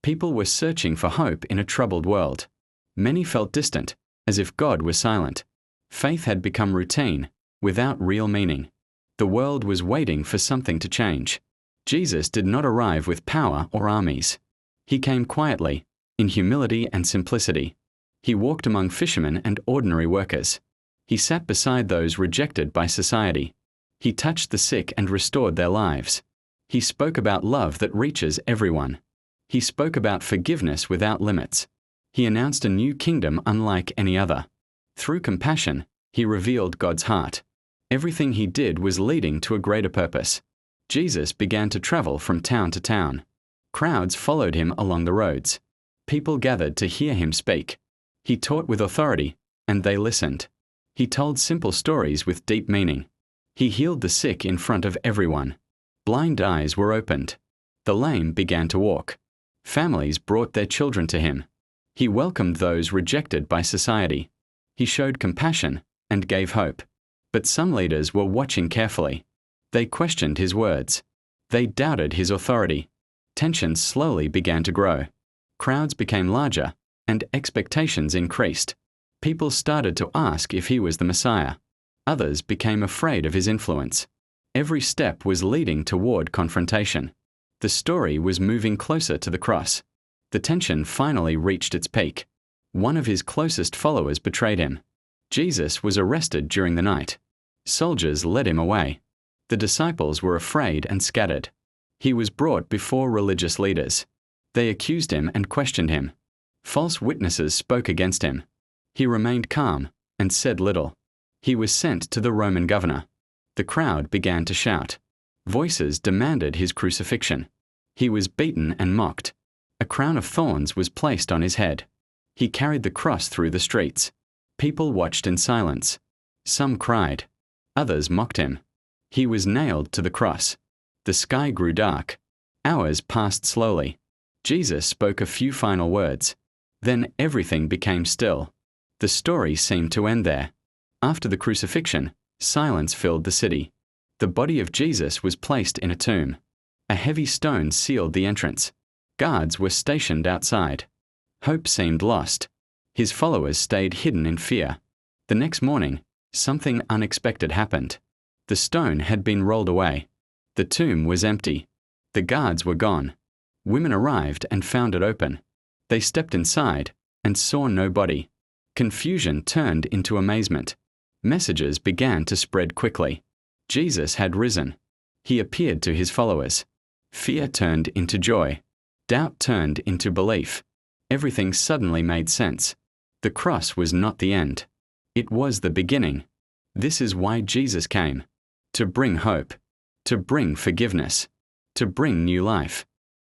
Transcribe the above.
People were searching for hope in a troubled world. Many felt distant, as if God was silent. Faith had become routine, without real meaning. The world was waiting for something to change. Jesus did not arrive with power or armies. He came quietly, in humility and simplicity. He walked among fishermen and ordinary workers. He sat beside those rejected by society. He touched the sick and restored their lives. He spoke about love that reaches everyone. He spoke about forgiveness without limits. He announced a new kingdom unlike any other. Through compassion, he revealed God's heart. Everything he did was leading to a greater purpose. Jesus began to travel from town to town. Crowds followed him along the roads. People gathered to hear him speak. He taught with authority, and they listened. He told simple stories with deep meaning. He healed the sick in front of everyone. Blind eyes were opened. The lame began to walk. Families brought their children to him. He welcomed those rejected by society. He showed compassion and gave hope. But some leaders were watching carefully. They questioned his words. They doubted his authority. Tensions slowly began to grow. Crowds became larger, and expectations increased. People started to ask if he was the Messiah. Others became afraid of his influence. Every step was leading toward confrontation. The story was moving closer to the cross. The tension finally reached its peak. One of his closest followers betrayed him. Jesus was arrested during the night. Soldiers led him away. The disciples were afraid and scattered. He was brought before religious leaders. They accused him and questioned him. False witnesses spoke against him. He remained calm and said little. He was sent to the Roman governor. The crowd began to shout. Voices demanded his crucifixion. He was beaten and mocked. A crown of thorns was placed on his head. He carried the cross through the streets. People watched in silence. Some cried. Others mocked him. He was nailed to the cross. The sky grew dark. Hours passed slowly. Jesus spoke a few final words. Then everything became still. The story seemed to end there. After the crucifixion, silence filled the city. The body of Jesus was placed in a tomb. A heavy stone sealed the entrance. Guards were stationed outside. Hope seemed lost. His followers stayed hidden in fear. The next morning, something unexpected happened. The stone had been rolled away. The tomb was empty. The guards were gone. Women arrived and found it open. They stepped inside and saw no body. Confusion turned into amazement. Messages began to spread quickly. Jesus had risen. He appeared to his followers. Fear turned into joy. Doubt turned into belief. Everything suddenly made sense. The cross was not the end. It was the beginning. This is why Jesus came. To bring hope. To bring forgiveness. To bring new life.